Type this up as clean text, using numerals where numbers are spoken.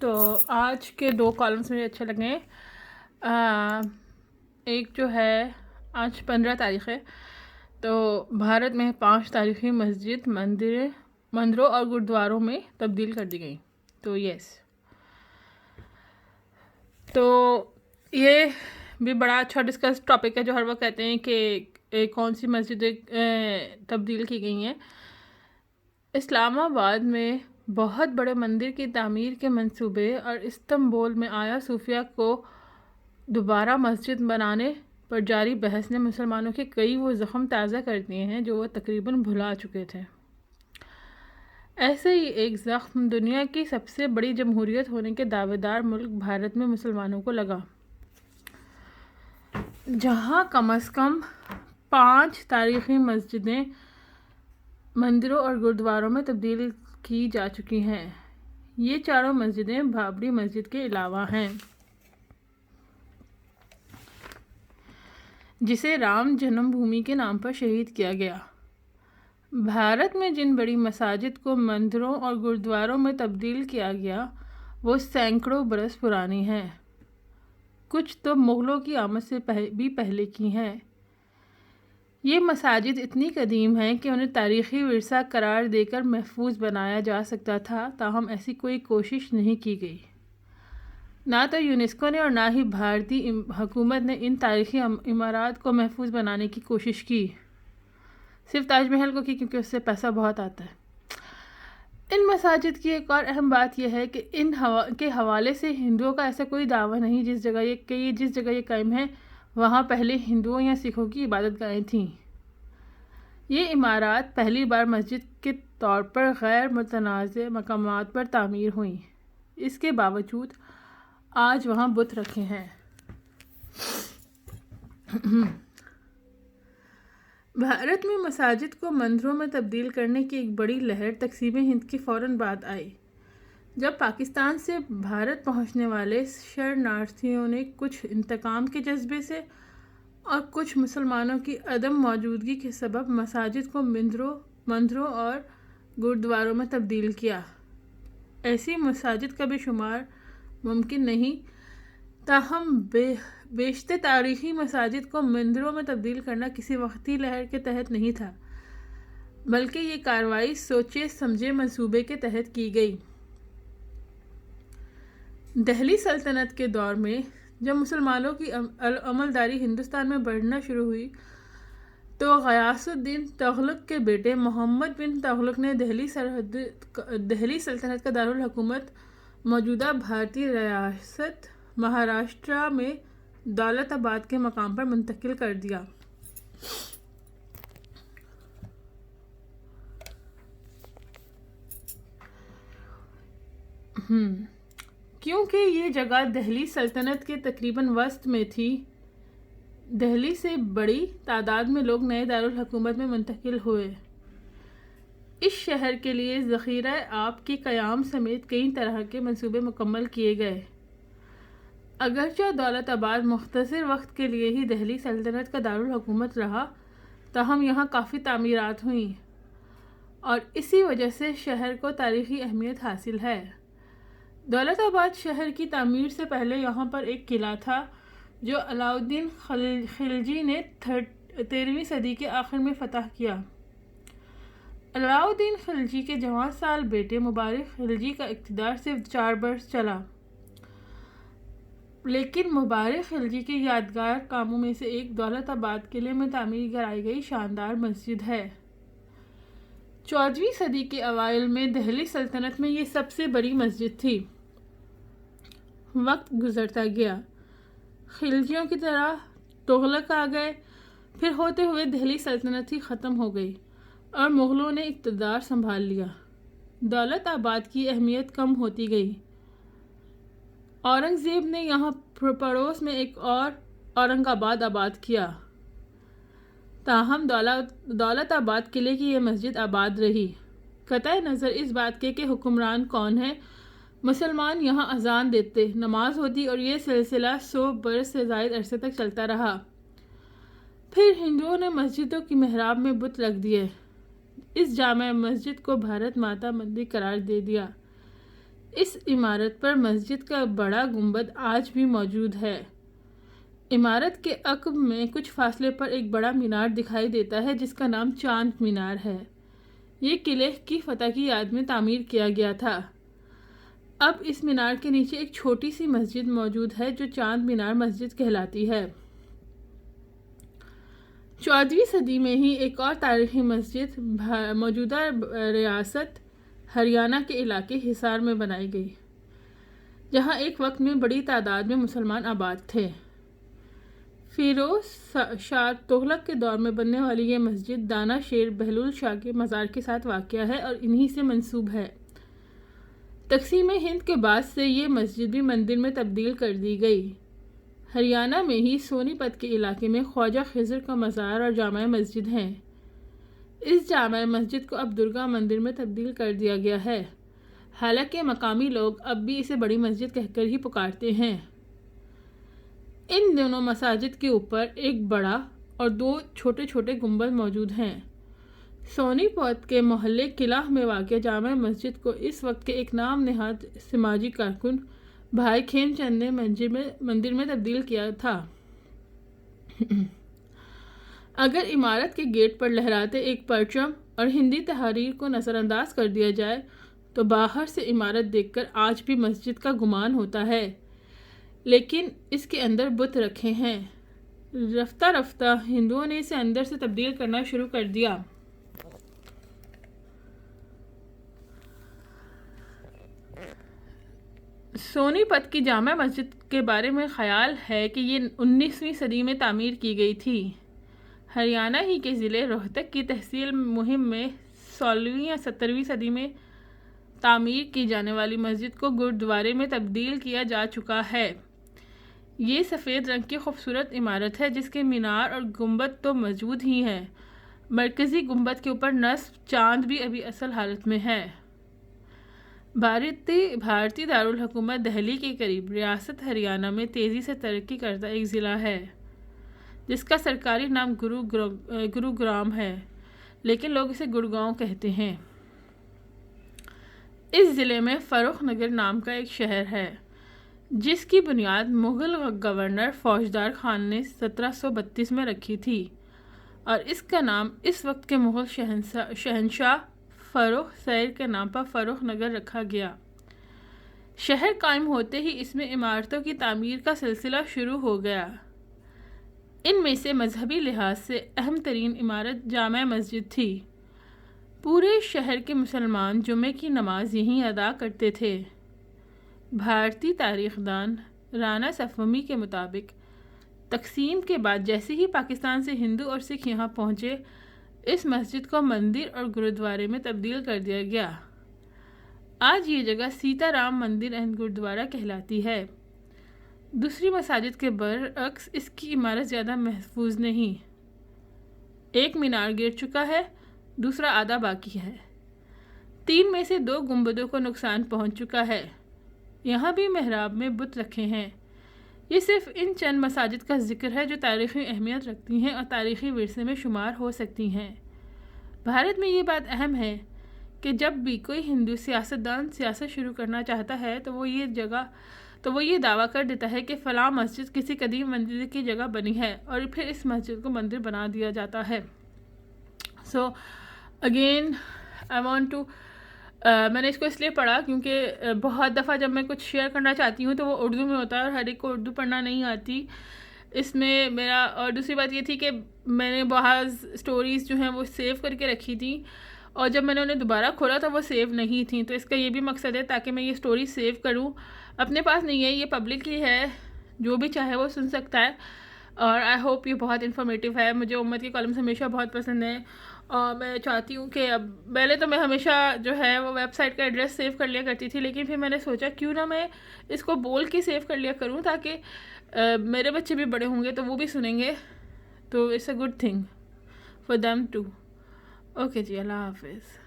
تو آج کے 2 کالمس مجھے اچھے لگے. ایک جو ہے آج 15 تاریخ ہے، تو بھارت میں 5 تاریخی مسجد مندروں اور گردواروں میں تبدیل کر دی گئی. تو تو یہ بھی بڑا اچھا ڈسکس ٹاپک ہے، جو ہر وقت کہتے ہیں کہ کون سی مسجدیں تبدیل کی گئی ہیں. اسلام آباد میں بہت بڑے مندر کی تعمیر کے منصوبے اور استنبول میں آیا صوفیہ کو دوبارہ مسجد بنانے پر جاری بحث نے مسلمانوں کے کئی وہ زخم تازہ کر دیے ہیں جو وہ تقریباً بھلا چکے تھے. ایسے ہی ایک زخم دنیا کی سب سے بڑی جمہوریت ہونے کے دعوے دار ملک بھارت میں مسلمانوں کو لگا، جہاں کم از کم 5 تاریخی مسجدیں مندروں اور گردواروں میں تبدیل کی جا چکی ہیں. یہ چاروں مسجدیں بابری مسجد کے علاوہ ہیں، جسے رام جنم بھومی کے نام پر شہید کیا گیا. بھارت میں جن بڑی مساجد کو مندروں اور گردواروں میں تبدیل کیا گیا وہ سینکڑوں برس پرانی ہیں، کچھ تو مغلوں کی آمد سے بھی پہلے کی ہیں. یہ مساجد اتنی قدیم ہیں کہ انہیں تاریخی ورثہ قرار دے کر محفوظ بنایا جا سکتا تھا، تاہم ایسی کوئی کوشش نہیں کی گئی. نہ تو یونیسکو نے اور نہ ہی بھارتی حکومت نے ان تاریخی عمارات کو محفوظ بنانے کی کوشش کی. صرف تاج محل کو کی، کیونکہ اس سے پیسہ بہت آتا ہے. ان مساجد کی ایک اور اہم بات یہ ہے کہ ان کے حوالے سے ہندوؤں کا ایسا کوئی دعویٰ نہیں جس جگہ یہ قائم ہے وہاں پہلے ہندوؤں یا سکھوں کی عبادت گاہیں تھیں. یہ عمارات پہلی بار مسجد کے طور پر غیر متنازع مقامات پر تعمیر ہوئیں. اس کے باوجود آج وہاں بت رکھے ہیں. بھارت میں مساجد کو مندروں میں تبدیل کرنے کی ایک بڑی لہر تقسیم ہند کے فوراً بعد آئی، جب پاکستان سے بھارت پہنچنے والے شرنارتھیوں نے کچھ انتقام کے جذبے سے اور کچھ مسلمانوں کی عدم موجودگی کے سبب مساجد کو مندروں اور گردواروں میں تبدیل کیا. ایسی مساجد کا بھی شمار ممکن نہیں، تاہم بیشتر تاریخی مساجد کو مندروں میں تبدیل کرنا کسی وقتی لہر کے تحت نہیں تھا، بلکہ یہ کارروائی سوچے سمجھے منصوبے کے تحت کی گئی. دہلی سلطنت کے دور میں جب مسلمانوں کی عملداری ہندوستان میں بڑھنا شروع ہوئی تو غیاث الدین تغلق کے بیٹے محمد بن تغلق نے دہلی سلطنت کا دارالحکومت موجودہ بھارتی ریاست مہاراشٹرا میں دولت آباد کے مقام پر منتقل کر دیا. کیونکہ یہ جگہ دہلی سلطنت کے تقریباً وسط میں تھی، دہلی سے بڑی تعداد میں لوگ نئے دارالحکومت میں منتقل ہوئے. اس شہر کے لیے ذخیرہ آب کے قیام سمیت کئی طرح کے منصوبے مکمل کیے گئے. اگرچہ دولت آباد مختصر وقت کے لیے ہی دہلی سلطنت کا دارالحکومت رہا، تاہم یہاں کافی تعمیرات ہوئیں اور اسی وجہ سے شہر کو تاریخی اہمیت حاصل ہے. دولت آباد شہر کی تعمیر سے پہلے یہاں پر ایک قلعہ تھا جو علاء الدین خلجی نے 13ویں صدی کے آخر میں فتح کیا. علاء الدین خلجی کے جوان سال بیٹے مبارک خلجی کا اقتدار صرف 4 برس چلا، لیکن مبارک خلجی کے یادگار کاموں میں سے ایک دولت آباد قلعے میں تعمیر کرائی گئی شاندار مسجد ہے. 14ویں صدی کے اوائل میں دہلی سلطنت میں یہ سب سے بڑی مسجد تھی. وقت گزرتا گیا، خلجیوں کی طرح تغلق آ گئے، پھر ہوتے ہوئے دہلی سلطنت ہی ختم ہو گئی اور مغلوں نے اقتدار سنبھال لیا. دولت آباد کی اہمیت کم ہوتی گئی. اورنگزیب نے یہاں پڑوس میں ایک اور اورنگ آباد آباد کیا، تاہم دولت آباد قلعے کی یہ مسجد آباد رہی. قطع نظر اس بات کے کہ حکمران کون ہے، مسلمان یہاں اذان دیتے، نماز ہوتی اور یہ سلسلہ 100 برس سے زائد عرصے تک چلتا رہا. پھر ہندوؤں نے مسجدوں کی محراب میں بت رکھ دیے. اس جامع مسجد کو بھارت ماتا مندر قرار دے دیا. اس عمارت پر مسجد کا بڑا گنبد آج بھی موجود ہے۔ عمارت کے عقب میں کچھ فاصلے پر ایک بڑا مینار دکھائی دیتا ہے جس کا نام چاند مینار ہے۔ یہ قلعے کی فتح کی یاد میں تعمیر کیا گیا تھا۔ اب اس مینار کے نیچے ایک چھوٹی سی مسجد موجود ہے جو چاند مینار مسجد کہلاتی ہے۔ 14ویں صدی میں ہی ایک اور تاریخی مسجد موجودہ ریاست ہریانہ کے علاقے حصار میں بنائی گئی، جہاں ایک وقت میں بڑی تعداد میں مسلمان آباد تھے۔ فیروز شاہ تغلق کے دور میں بننے والی یہ مسجد دانا شیر بہلول شاہ کے مزار کے ساتھ واقع ہے اور انہی سے منسوب ہے۔ تقسیم ہند کے بعد سے یہ مسجد بھی مندر میں تبدیل کر دی گئی۔ ہریانہ میں ہی سونی پت کے علاقے میں خواجہ خضر کا مزار اور جامع مسجد ہیں۔ اس جامع مسجد کو اب درگا مندر میں تبدیل کر دیا گیا ہے، حالانکہ مقامی لوگ اب بھی اسے بڑی مسجد کہہ کر ہی پکارتے ہیں۔ ان دونوں مساجد کے اوپر ایک بڑا اور 2 چھوٹے چھوٹے گنبد موجود ہیں۔ سونی پت کے محلے قلعہ میں واقع جامع مسجد کو اس وقت کے ایک نام نہاد سماجی کارکن بھائی کھیم چند نے مندر میں تبدیل کیا تھا۔ اگر عمارت کے گیٹ پر لہراتے ایک پرچم اور ہندی تحریر کو نظر انداز کر دیا جائے تو باہر سے عمارت دیکھ کر آج بھی مسجد کا گمان ہوتا ہے، لیکن اس کے اندر بت رکھے ہیں۔ رفتہ رفتہ ہندوؤں نے اسے اندر سے تبدیل کرنا شروع کر دیا۔ سونی پت کی جامع مسجد کے بارے میں خیال ہے کہ یہ 19ویں صدی میں تعمیر کی گئی تھی۔ ہریانہ ہی کے ضلع روہتک کی تحصیل مہم میں 16ویں یا 17ویں صدی میں تعمیر کی جانے والی مسجد کو گردوارے میں تبدیل کیا جا چکا ہے۔ یہ سفید رنگ کی خوبصورت عمارت ہے جس کے مینار اور گنبد تو موجود ہی ہیں، مرکزی گنبد کے اوپر نصب چاند بھی ابھی اصل حالت میں ہے۔ بھارتی دارالحکومت دہلی کے قریب ریاست ہریانہ میں تیزی سے ترقی کرتا ایک ضلع ہے جس کا سرکاری نام گروگرام ہے، لیکن لوگ اسے گڑگاؤں کہتے ہیں۔ اس ضلع میں فروخ نگر نام کا ایک شہر ہے جس کی بنیاد مغل گورنر فوجدار خان نے 1732 میں رکھی تھی، اور اس کا نام اس وقت کے مغل شہنشاہ فروخ سیر کے نام پر فروخ نگر رکھا گیا۔ شہر قائم ہوتے ہی اس میں عمارتوں کی تعمیر کا سلسلہ شروع ہو گیا۔ ان میں سے مذہبی لحاظ سے اہم ترین عمارت جامع مسجد تھی۔ پورے شہر کے مسلمان جمعے کی نماز یہیں ادا کرتے تھے۔ بھارتی تاریخ دان رانا صفوی کے مطابق تقسیم کے بعد جیسے ہی پاکستان سے ہندو اور سکھ یہاں پہنچے، اس مسجد کو مندر اور گرودوارے میں تبدیل کر دیا گیا۔ آج یہ جگہ سیتا رام مندر اینڈ گرودوارہ کہلاتی ہے۔ دوسری مساجد کے برعکس اس کی عمارت زیادہ محفوظ نہیں۔ ایک مینار گر چکا ہے، دوسرا آدھا باقی ہے۔ 3 میں سے 2 گنبدوں کو نقصان پہنچ چکا ہے۔ یہاں بھی محراب میں بت رکھے ہیں۔ یہ صرف ان چند مساجد کا ذکر ہے جو تاریخی اہمیت رکھتی ہیں اور تاریخی ورثے میں شمار ہو سکتی ہیں۔ بھارت میں یہ بات اہم ہے کہ جب بھی کوئی ہندو سیاستدان سیاست شروع کرنا چاہتا ہے تو وہ یہ دعویٰ کر دیتا ہے کہ فلاں مسجد کسی قدیم مندر کی جگہ بنی ہے اور پھر اس مسجد کو مندر بنا دیا جاتا ہے۔ So again I want to میں نے اس کو اس لیے پڑھا کیونکہ بہت دفعہ جب میں کچھ شیئر کرنا چاہتی ہوں تو وہ اردو میں ہوتا ہے اور ہر ایک کو اردو پڑھنا نہیں آتی۔ اس میں میرا اور دوسری بات یہ تھی کہ میں نے بعض سٹوریز جو ہیں وہ سیو کر کے رکھی تھیں اور جب میں نے انہیں دوبارہ کھولا تو وہ سیو نہیں تھیں، تو اس کا یہ بھی مقصد ہے تاکہ میں یہ سٹوری سیو کروں۔ اپنے پاس نہیں ہے، یہ پبلکلی ہے، جو بھی چاہے وہ سن سکتا ہے، اور آئی ہوپ یہ بہت انفارمیٹیو ہے۔ مجھے امت کے کالمز ہمیشہ بہت پسند ہیں اور میں چاہتی ہوں کہ اب پہلے تو میں ہمیشہ جو ہے وہ ویب سائٹ کا ایڈریس سیو کر لیا کرتی تھی، لیکن پھر میں نے سوچا کیوں نہ میں اس کو بول کے سیو کر لیا کروں تاکہ میرے بچے بھی بڑے ہوں گے تو وہ بھی سنیں گے، تو it's a good thing for them too. Okay جی، اللہ حافظ۔